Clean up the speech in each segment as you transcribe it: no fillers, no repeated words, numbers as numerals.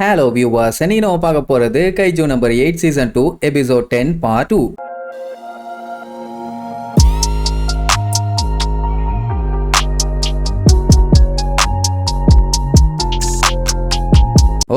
Hello viewers, நீ நம்ம பார்க்க போறது கைஜூ number 8 season 2 episode 10 part 2.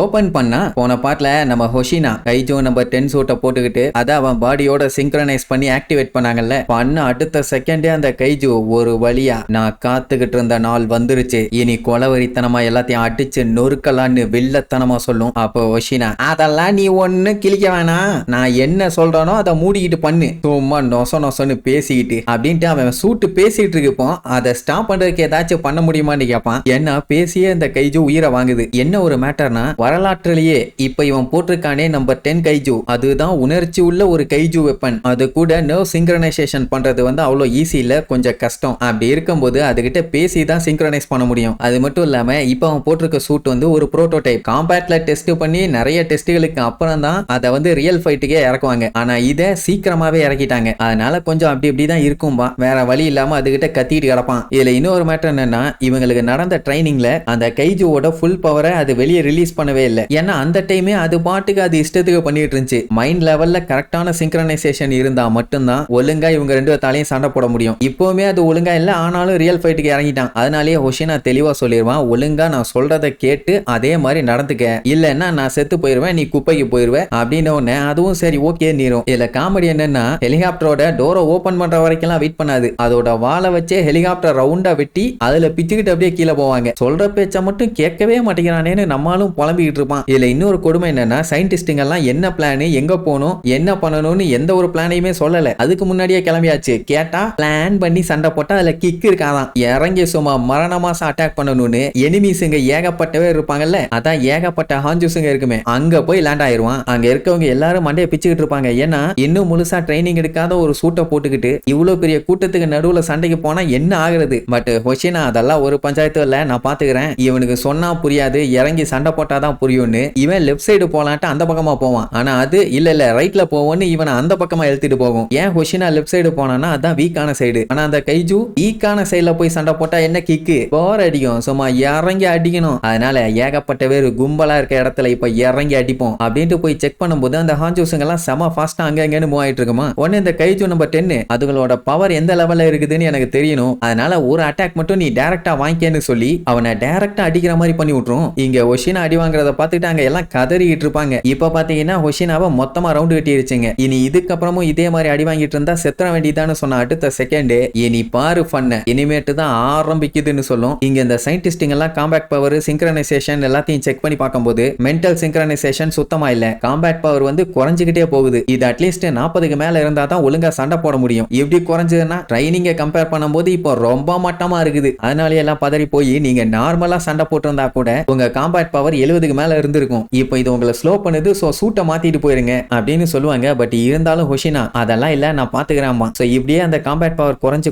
Open பண்ணா போன பார்ட்ல நம்ம ஹொஷினா கைஜோ நம்பர் 10 சூட்டை போட்டுக்கிட்டு அதை அவன் பாடியோட சிங்க்ரனைஸ் பண்ணி ஆக்டிவேட் பண்ணாங்கல்ல. பண்ண அடுத்த செகண்டே அந்த கைஜு ஒரு வழியா நான் காத்துக்கிட்டு இருந்த நாள் வந்துருச்சு, இனி கொலவரித்தனமா எல்லாத்தையும் அடிச்சு நொறுக்கலான்னு வில்லத்தனமா சொல்லும். அப்போ ஹொஷினா, அதெல்லாம் நீ ஒண்ணு கிழிக்க வேணாம், நான் என்ன சொல்றானோ அதை மூடிக்கிட்டு பண்ணு, சும்மா நொசன்னு பேசிக்கிட்டு அப்படின்ட்டு அவன் சூட்டு பேசிட்டு இருப்போம். அதை ஸ்டாப் பண்றதுக்கு ஏதாச்சும் பண்ண முடியுமான்னு கேட்பான். என்ன பேசியே இந்த கைஜு உயிரை வாங்குது. என்ன ஒரு மேட்டர்னா, வரலாற்றிலேயே இப்ப இவன் போட்டிருக்கானே நம்பர் 10 கைஜு, அதுதான் உணர்ச்சி உள்ள ஒரு கைஜு வெப்பன். அது கூட நர்வ் சிங்க்ரனைசேஷன் பண்றது வந்து அவ்வளோ ஈஸி இல்ல, கொஞ்சம் கஷ்டம். அப்படி இருக்கும்போது அதுகிட்ட பேசி தான் சிங்க்ரனைஸ் பண்ண முடியும். அது மட்டும் இல்லாம இப்ப அவன் போட்டிருக்க சூட் வந்து ஒரு புரோட்டோடைப், காம்பேட்ல டெஸ்ட் பண்ணி நிறைய டெஸ்ட்டுகளுக்கு அப்புறம் தான் அதை வந்து ரியல் ஃபைட்டுக்கே இறக்குவாங்க. ஆனா இதை சீக்கிரமாவே இறக்கிட்டாங்க, அதனால கொஞ்சம் அப்படி இப்படிதான் இருக்கும்பா, வேற வழி இல்லாம அதுகிட்ட கத்திட்டு கிடப்பான். இதுல இன்னொரு மேட்டர் என்னன்னா, இவங்களுக்கு நடந்த ட்ரைனிங்ல அந்த கைஜுவோட ஃபுல் பவரை அது வெளியே ரிலீஸ் பண்ணவே இல்லை. ஏன்னா அந்த டைமே அது பாட்டுக்கு அது இஷ்டத்துக்கு பண்ணிட்டு இருந்துச்சு. மைண்ட் லெவல்ல கரெக்டான சிங்க்ரனைசேஷன் இருந்தா மட்டும்தான் ஒழுங்கா இவங்க ரெண்டு தாலையும் சண்டை போட முடியும். இப்பவுமே அது ஒழுங்கா இல்ல, ஆனாலும் ரியல் ஃபைட்டுக்கு இறங்கிட்டான். அதனாலேயே ஹொஷினா தெளிவா சொல்லிடுவான், ஒழுங்கா நான் சொல்றதை கேட்டு அதே மாதிரி நடந்துக்க, இல்லன்னா நான் செத்து போயிருவேன், நீ குப்பைக்கு போயிருவேன் அப்படின்னு ஒண்ணு. அதுவும் சரி ஓகே நீரும். இதுல காமெடி என்னன்னா, ஹெலிகாப்டரோட டோரை ஓபன் பண்ற வரைக்கும் வெயிட் பண்ணாது, அதோட வாழை வச்சே ஹெலிகாப்டர் ரவுண்டா வெட்டி அதுல பிச்சுக்கிட்டு அப்படியே கீழே போவாங்க. சொல்ற பேச்ச மட்டும் கேட்கவே மாட்டேங்கிறானேன்னு நம்மளும் புலம்பிக்கிட்டு இருப்பான். இதுல இன்னொரு கொடுமை என்னன்னா, சயின்டிஸ்டுங்க எல்லாம் என்ன பிளான், எங்க போகணும், என்ன பண்ணணும்னு எந்த ஒரு பிளானையுமே சொல்லல. அதுக்கு முன்னாடியே கிளம்பியாச்சு. கேட்டா பிளான் பண்ணி சண்டை போட்டா அதுல கிக் இருக்காதான், இறங்கி சும்மா மரணமாசம் அட்டாக் பண்ணணும்னு எனிமீஸுங்க ஏகப்பட்டவே இருப்பாங்கல்ல, அதான் ஏகப்பட்ட ஹாஞ்சூஸுங்க இருக்குமே, அங்க போய் லேண்ட் ஆயிருவான். அங்க இருக்கவங்க எல்லாரும் மண்டையை பிச்சுக்கிட்டு இருப்பாங்க. ஏன்னா இன்னும் முழுசா ட்ரைனிங் எடுக்காத ஒரு சூட்டை போட்டுக்கிட்டு இவ்வளவு பெரிய கூட்டத்துக்கு நடுவுல சண்டைக்கு போனா என்ன ஆகுறது. பட் ஹொஷினா அதெல்லாம் ஒரு பஞ்சாயத்து இல்ல, நான் பாத்துக்கிறேன், இவனுக்கு சொன்னா புரியாது, இறங்கி சண்டை போட்டாதான் புரியும்னு இவன் லெஃப்ட் சைடு போலான்ட்டு அந்த பக்கமா போவான். ஆனா அது இல்ல ரைட்ல போவோன்னு இவனை அந்த பக்கமா எழுத்திட்டு போகும். ஏன் ஹொஷினா லெஃப்ட் சைடு போனான்னா அதான் வீக்கான சைடு. ஆனா அந்த கைஜு வீக்கான சைடுல போய் சண்டை போட்டா என்ன கிக்கு, போர் அடிக்கும், சும்மா இறங்கி அடிக்கணும். அதனால ஏகப்பட்ட பேர் கும்பலா இருக்க இடத்துல இப்ப இறங்கி அடிப்போம் அப்படின்ட்டு போய் செக் பண்ணும்போது அந்த ஹாஞ்சூஸுங்க எல்லாம் செம ஃபாஸ்டா அங்கன்னு மூவ் ஆயிட்டு இருக்குமா. உடனே இந்த கைஜு நம்பர் 10 அதுகளோட பவர் எந்த லெவல்ல இருக்குதுன்னு எனக்கு தெரியணும், அதனால ஒரு அட்டாக் மட்டும் நீ டைரக்டா வாங்கிக்கன்னு சொல்லி அவனை டைரக்டா அடிக்கிற மாதிரி பண்ணி விட்டுரும். இங்க ஹொஷினா அடி வாங்குறத பார்த்துட்டு அங்க எல்லாம் கதறிட்டு இருப்பாங்க. இப்ப பாத்தீங்கன்னா ஹொஷினாவை மொத்தமா ரவுண்ட் கட்டிருச்சுங்க. இனி இதுக்கப்புறமும் இதே மாதிரி அடி வாங்கிட்டு இருந்தா செத்துற வேண்டியதான்னு சொன்ன அடுத்த செகண்ட் இனி பாரு பண்ண இனிமேட்டு தான் ஆரம்பிக்குதுன்னு சொல்லும். இங்க இந்த சயின்டிஸ்டிங் எல்லாம் காம்பேக்ட் பவர் சிங்க்ரனைசேஷன் எல்லாத்தையும் செக் பண்ணி பார்க்கும்போது மென்டல் சிங்க்ரனைசேஷன் சுத்தமா இல்ல, காம்பேக்ட் பவர் வந்து குறைஞ்சிக்கிட்டே போகுது. இது அட்லீஸ்ட் 40க்கு மேல இருந்தா தான் ஒழுங்கா சண்டை போட முடியும். இப்படி குறைஞ்சதுன்னா ட்ரைனிங்கை கம்பேர் பண்ணும்போது இப்போ ரொம்ப மட்டமா இருக்குது. அதனால எல்லாம் பதறி போய் நீங்க நார்மலா சண்டை போட்டு இருந்தா கூட உங்க காம்பேக்ட் பவர் 70க்கு மேல இருந்திருக்கும், இப்போ இது உங்களை ஸ்லோ பண்ணுது, சோ சூட்டை மாத்திட்டு போயிருங்க அப்படின்னு சொல்லுவாங்க. பட் இருந்தாலும் ஹொஷினா அதெல்லாம் இல்ல, நான் பாத்துக்கிறேன்மா. சோ இப்படியே அந்த காம்பேக்ட் பவர் குறைஞ்சு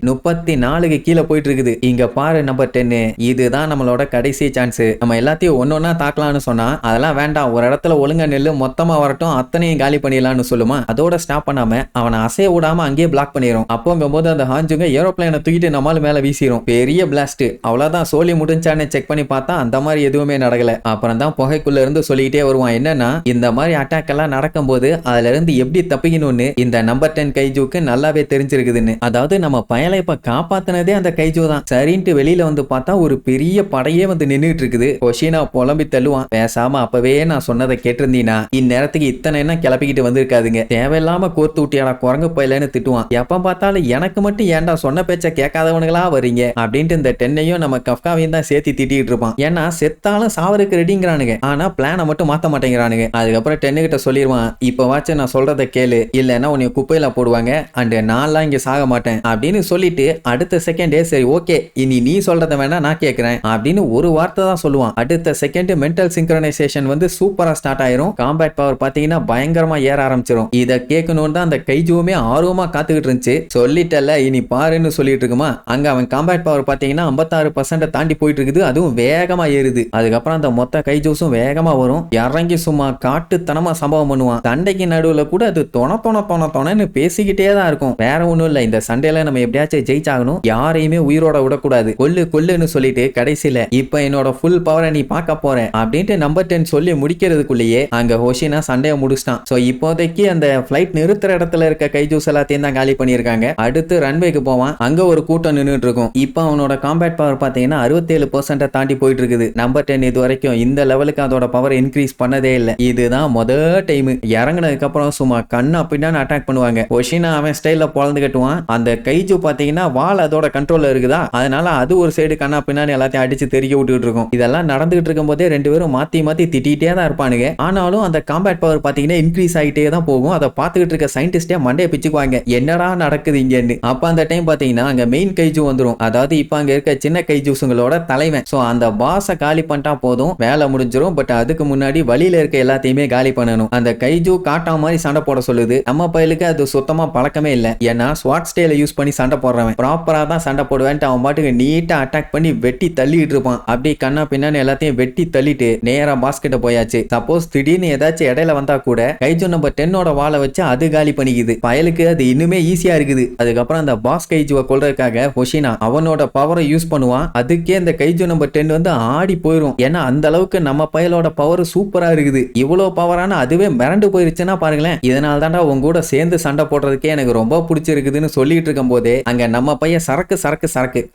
34க்கு கீழே போயிட்டு இருக்குது. இங்க பாரு நம்பர் 10, இதுதான் நம்மளோட கடைசி சான்ஸ், நம்ம எல்லாத்தையும் ஒன்னொன்னா தாக்கலாம்னு சொன்னா அதெல்லாம் வேண்டாம், ஒரு இடத்துல ஒழுங்கா நெல்லு, மொத்தமா வரட்டும், அத்தனையும் காலி பண்ணிடலாம்னு சொல்லுமா. அதோட ஸ்டாப் பண்ணாம அவனை அசைய விடாம அங்கேயே பிளாக் பண்ணிரும். அப்போங்கும் போது அந்த ஹாஞ்சுங்க ஏரோப்ளைனை தூக்கிட்டு நம்மால மேல வீசிரும். பெரிய பிளாஸ்ட், அவ்வளவுதான், சோலி முடிஞ்சான்னு செக் பண்ணி பார்த்தா அந்த மாதிரி எதுவுமே நடக்கல. அப்புறம் தான் புகைக்குள்ள இருந்து சொல்லிக்கிட்டே வருவான், என்னன்னா இந்த மாதிரி அட்டாக் எல்லாம் நடக்கும்போது அதுல இருந்து எப்படி தப்பிக்கணும்னு இந்த நம்பர் 10 கைஜுக்கு நல்லாவே தெரிஞ்சிருக்குதுன்னு. அதாவது நம்ம பயலை இப்ப காப்பாத்தினதே அந்த கைஜு தான். சரின்ட்டு வெளியில வந்து பார்த்தா ஒரு பெரிய படையே வந்து நின்றுட்டு இருக்குது. ஹொஷினா புலம்பி தள்ளுவான், பேசாம அப்பவே நான் சொன்னதை கேட்டிருந்தீனா இந்நேரத்துக்கு இத்தனை என்ன கிளப்பிக்கிட்டு வந்திருக்காதுங்க, தேவையில்லாம கோர்த்து ஊட்டியாடா குரங்கு பயிலன்னு திட்டுவான். எப்ப பார்த்தாலும் எனக்கு மட்டும் ஏன்டா சொன்ன பேச்ச கேட்காதவனுங்களா வரீங்க அப்படின்ட்டு இந்த 10ஐயும் நம்ம கஃப்காவையும் தான் சேர்த்து திட்டிட்டு இருப்பான். ஏன்னா செத்தாலும் சாவருக்கு ரெடிங்கிறானுங்க, ஆனா பிளானை மட்டும் மாத்த மாட்டேங்கிறானுங்க. அதுக்கப்புறம் 10 கிட்ட சொல்லிடுவான், இப்ப வாச்சு நான் சொல்றதை கேளு, இல்லன்னா உன்னை குப்பையில போடுவாங்க, அண்ட் நான்லாம் இங்க சாக மாட்டேன் அப்படின்னு சொல்லிட்டு அடுத்த செகண்டே சரி ஓகே இனி நீ சொல்றத வேணா நான் கேட்கிறேன் அப்படின்னு ஒரு வார்த்தை தான் சொல்லுவான். அடுத்த செகண்ட் மென்டல் சிங்க்ரனைசேஷன் வந்து சூப்பரா ஸ்டார்ட் ஆயிரும். காம்பேட் பவர் பாத்தீங்கன்னா பயங்கரமா ஏற ஆரம்பிச்சிடும். இதை கேட்கணும்னு தான் அந்த கைஜுவுமே ஆர்வமா காத்துக்கிட்டு இருந்துச்சு. சொல்லிட்டல இனி பாருன்னு சொல்லிட்டு இருக்குமா. அங்க அவன் காம்பேட் பவர் பாத்தீங்கன்னா 56% தாண்டி போயிட்டு இருக்குது, அதுவும் வேகமா ஏறுது. அதுக்கப்புறம் அந்த மொத்த கைஜூஸும் வேகமா வரும். இறங்கி சும்மா காட்டுத்தனமா சம்பவம் பண்ணுவான். சண்டைக்கு நடுவுல கூட அது தொணன்னு பேசிக்கிட்டே தான் இருக்கும். வேற ஒண்ணும் இல்ல, இந்த சண்டையில நம்ம எப்படியாச்சும் ஜெயிச்சாகணும், யாரையுமே உயிரோட விடக்கூடாது, கொல்லுன்னு சொல்லிட்டு கடைசியில இப்ப என்னோட ஃபுல் பவரை நீ பார்க்க போற அப்படின்ட்டு நம்பர் 10 சொல்லி முடிக்கிறதுக்குள்ளேயே அங்க ஹோஷினா சண்டையை முடிச்சிட்டான். சோ இப்போதைக்கு அந்த பிளைட் நிறுத்துற இடத்துல இருக்க கைஜூஸ் எல்லாத்தையும் தான் காலி பண்ணிருக்காங்க. அடுத்து ரன்வேக்கு போவான். அங்க ஒரு கூட்டம் நின்றுட்டு இருக்கும். இப்ப அவனோட காம்பேட் பவர் பாத்தீங்கன்னா 67% தாண்டி போயிட்டு இருக்குது. நம்பர் 10 இது வரைக்கும் இந்த லெவலுக்கு அதோட பவர் இன்க்ரீஸ் பண்ணதே இல்ல. இதுதான் முதல் டைம். இறங்கினதுக்கு அப்புறம் சும்மா கண்ணா பின்னான்னு அட்டாக் பண்ணுவாங்க. ஹோஷினா அவன் ஸ்டைல்ல பொழந்து கட்டுவான். அந்த கைஜு பாத்தீங்கன்னா வால் அதோட கண்ட்ரோல்ல இருக்குதா, அதனால அது ஒரு சைடு கண்ணா பின்னான்னு எல்லாத்தையும் அடிச்சு தெரிய விட்டுட்டு இருக்கும். இதெல்லாம் நடந்துகிட்டு இருக்கும் போதே ரெண்டு பேரும் மாத்தி திட்டிகிட்டே தான் இருப்பானுங்க. ஆனாலும் அந்த காம்பேட் பவர் பாத்தீங்கன்னா இன்க்ரீஸ் ஆகிட்டே தான் போகும். அதை பார்த்துக்கிட்டு இருக்க சயின்டிஸ்டே மண்டையை பிச்சுக்குவாங்க, என்னடா நடக்குது இங்கன்னு. அப்ப அந்த டைம் பாத்தீங்கன்னா அங்க மெயின் கைஜு வந்துடும். அதாவது இப்ப அங்க இருக்க சின்ன கைஜூஸுங்களோட தலைவன். சோ அந்த பாஸை காலி பண்ணிட்டா போதும், வேலை முடிஞ்சிடும். பட் அதுக்கு முன்னாடி வழியில இருக்க எல்லாத்தையுமே காலி பண்ணணும். அந்த கைஜு காட்டா மாதிரி சண்டை போட சொல்லுது. நம்ம பையலுக்கு அது சுத்தமா பழக்கமே இல்ல. ஏன்னா ஸ்வாட் ஸ்டைல யூஸ் பண்ணி சண்டை போடுறவன் ப்ராப்பரா தான் சண்டை போடுவேன்ட்டு அவன் பாட்டுக்கு நீட்டா அட்டாக் பண்ணி வெட்டி தள்ளிட்டு இருப்பான். அப்படி கண்ணா பின்னான்னு எல்லாத்தையும் வெட்டி தள்ளிட்டு நேரா பாஸ்கெட்ட போயாச்சு. சப்போஸ் திடீர்னு ஏதாச்சும் இடையில வந்தா கூட கைஜு நம்பர் 10 வாழை வச்சு அது காலி பண்ணிக்குது. பயலுக்கு அது இன்னுமே ஈஸியா இருக்குது. அதுக்கப்புறம் அந்த பாஸ் கைஜுவை கொல்றதுக்காக ஹோஷினா அவனோட பவரை யூஸ் பண்ணுவான். அதுக்கே அந்த கைஜு நம்பர் 10 வந்து ஆடி போயிடும். ஏன்னா அந்த அளவுக்கு நம்ம பயலோட பவர் சூப்பரா இருக்குது. இவ்வளவு பவரான அதுவே மிரண்டு போயிருச்சுன்னா பாருங்களேன். இதனால தான்டா உங்க கூட சேர்ந்து சண்டை போடுறதுக்கே எனக்கு ரொம்ப பிடிச்சிருக்குதுன்னு சொல்லிட்டு இருக்கும் போதே அங்க நம்ம பையன் சரக்கு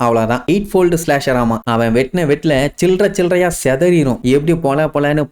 அவ்வளவுதான். 8 ஃபோல்டு ஸ்லாஷர் ஆமா. அவன் வெட்ல சில்லறையா செதறிடும். எப்படி பொலன்னு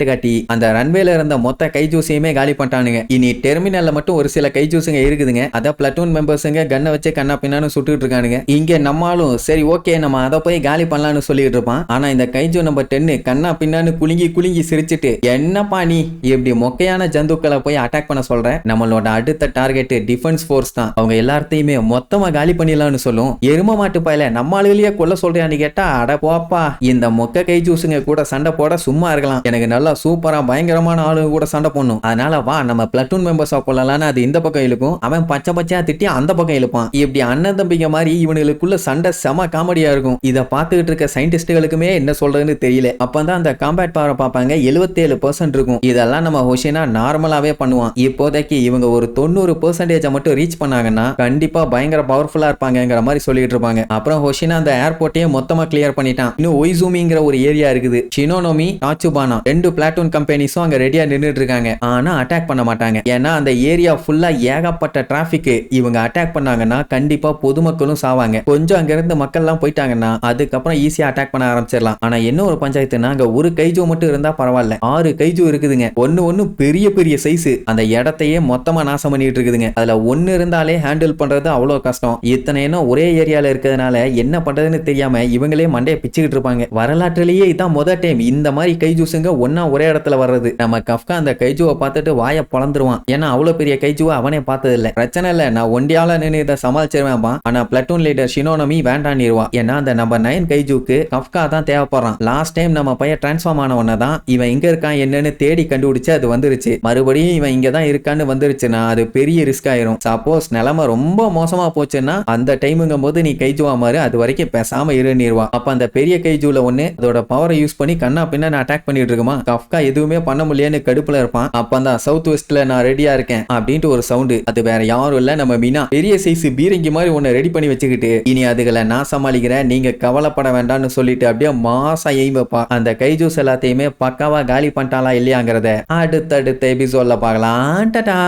காட்டி அந்த ரன்வேல இருந்த மொத்த கைஜூஸையுமே காலி பண்ணிட்டானுங்க. இனி டெர்மினல்ல மட்டும் ஒரு சில கைஜூஸுங்க இருக்குதுங்க. அத பிளட்டூன் மெம்பர்ஸுங்க கண்ணை வச்சு கண்ணா பின்னான்னு சுட்டுட்டு இருக்கானுங்க. இங்க நம்மளும் சரி ஓகே நம்ம அதை போய் காலி பண்ணலாம்னு சொல்லிட்டு இருப்பான். ஆனா இந்த கைஜு நம்பர் 10 கண்ணா பின்னான்னு குலுங்கி சிரிச்சிட்டு, என்னப்பா நீ இப்படி மொக்கையான ஜந்துக்களை போய் அட்டாக் பண்ண சொல்ற, நம்மளோட அடுத்த டார்கெட் டிஃபென்ஸ் ஃபோர்ஸ் தான், அவங்க எல்லாத்தையுமே மொத்தமா காலி பண்ணிடலாம்னு சொல்லும். எரும மாட்டு பாயில நம்ம ஆளுகளையே கொல்ல சொல்றியான்னு கேட்டா, அட போப்பா இந்த மொக்க கைஜூஸுங்க கூட சண்டை போட சும்மா இருக்கலாம், எனக்கு நல்லா சூப்பரா பயங்கரமான ஆளுங்க கூட சண்டை போடணும், அதனால வா நம்ம பிளட்டூன் மெம்பர்ஸா கொள்ளலான்னு அது இந்த பக்கம் இழுக்கும். அவன் பச்சையா திட்டி அந்த பக்கம் இழுப்பான். இப்படி அண்ணன் தம்பிங்க மாதிரி இவனுக்குள்ள சண்டை செம காமெடியா இருக்கும். இதை பார்த்துக்கிட்டு இருக்க சயின்டிஸ்டுகளுக்குமே என்ன சொல்றதுன்னு தெரியல. அப்பதான் அந்த காம்பேட் பவரை பார்ப்பாங்க. 77% இருக்கும். இதெல்லாம் நம்ம ஹோஷினா நார்மலாவே பண்ணுவான். இப்போதைக்கு இவங்க ஒரு 90% மட்டும் ரீச் பண்ணாங்கன்னா கண்டிப்பா பயங்கர பவர்ஃபுல்லா இருப்பாங்கிற மாதிரி சொல்லிட்டு இருப்பாங்க. அப்புறம் ஹோஷினா அந்த ஏர்போர்ட்டையே மொத்தமா கிளியர் பண்ணிட்டான். இன்னும் ஒய்சூமிங்கிற ஒரு ஏரியா இருக்குது. ஷினோனோமி, டாச்சுபானா 2 பிளாட்டூன் கம்பெனிஸும் அங்க ரெடியா நின்னுட்டு இருக்காங்க. ஆனா அட்டாக் பண்ண மாட்டாங்க. ஏன்னா அந்த ஏரியா ஃபுல்லா ஏகப்பட்ட டிராபிக். இவங்க அட்டாக் பண்ணாங்கன்னா கண்டிப்பா பொதுமக்களும் சாவாங்க. கொஞ்சம் அங்க இருந்து மக்கள் எல்லாம் போயிட்டாங்கன்னா அதுக்கப்புறம் ஈஸியா அட்டாக் பண்ண ஆரம்பிச்சிடலாம். ஆனா என்ன ஒரு பஞ்சாயத்துனா அங்க ஒரு கைஜு மட்டும் இருந்தா பரவாயில்ல, 6 கைஜு இருக்குதுங்க. ஒன்னு பெரிய சைஸ். அந்த இடத்தையே மொத்தமா நாசம் பண்ணிட்டு இருக்குதுங்க. அதுல ஒன்னு இருந்தாலே ஹேண்டில் பண்றது அவ்வளவு கஷ்டம். இத்தனை இன்னும் ஒரே ஏரியால இருக்கிறதுனால என்ன பண்றதுன்னு தெரியாம இவங்களே மண்டையை பிச்சுக்கிட்டு இருப்பாங்க. வரலாற்றிலேயே இதான் முதல் டைம் இந்த மாதிரி கைஜூஸுங்க ஒன்னா ஒரே இடத்துல வர்றது. நம்ம கஃப்கா அந்த கைஜுவை பார்த்துட்டு வாயை பொளந்துருவான். ஏன்னா அவ்வளவு பெரிய கைஜுவை அவனே பார்த்தது இல்ல. பிரச்சனை இல்ல, நான் ஒண்டியால நின்று இதை சமாளிச்சிருவேன். ஆனா பிளட்டூன் லீடர் ஷினோனோமி வேண்டான்னிருவா. ஏன்னா அந்த நம்பர் 9 கைஜுக்கு கஃப்கா தான் தேவைப்படுறான். லாஸ்ட் டைம் நம்ம பையன் டிரான்ஸ்ஃபார்ம் ஆன உடனே தான் இவன் எங்க இருக்கான் என்னன்னு தேடி கண்டுபிடிச்சு அது வந்துருச்சு. மறுபடியும் இவன் இங்க தான் இருக்கான்னு வந்துருச்சுன்னா அது பெரிய ரிஸ்க் ஆயிரும். சப்போஸ் நிலைமை ரொம்ப மோசமா போச்சுன்னா அந்த டைமுங்கும் போது நீ கைஜுவா மாறு, அது வரைக்கும் பேசாம இருவா. அப்ப அந்த பெரிய கைஜுல ஒண்ணு அதோட பவரை யூஸ் பண்ணி கண்ணா பின்ன அட்டாக் பண்ணிட்டு இருக்குமா. கஃப்கா எதுவுமே பண்ண முடியலன்னு கடுப்புல இருப்பான். அப்பதான் சவுத் வெஸ்ட்ல நான் ரெடியா இருக்கேன் அப்படின்ட்டு ஒரு சவுண்டு. அது வேற யாரும் இல்ல, நம்ம மீனா பெரிய சைஸ் பீரங்கி மாதிரி ஒன்னு ரெடி பண்ணி வச்சுக்கிட்டு இனி அதுகளை நான் சமாளிக்கிறேன், நீங்க கவலைப்பட வேண்டாம்னு சொல்லிட்டு அப்படியே மாசா எய்ம் வைப்பா. அந்த கைஜூஸ் எல்லாத்தையுமே பக்காவா காலி பண்ணிட்டாலா இல்லையாங்கிறத அடுத்தடுத்த எபிசோட்ல பார்க்கலாம். டாடா.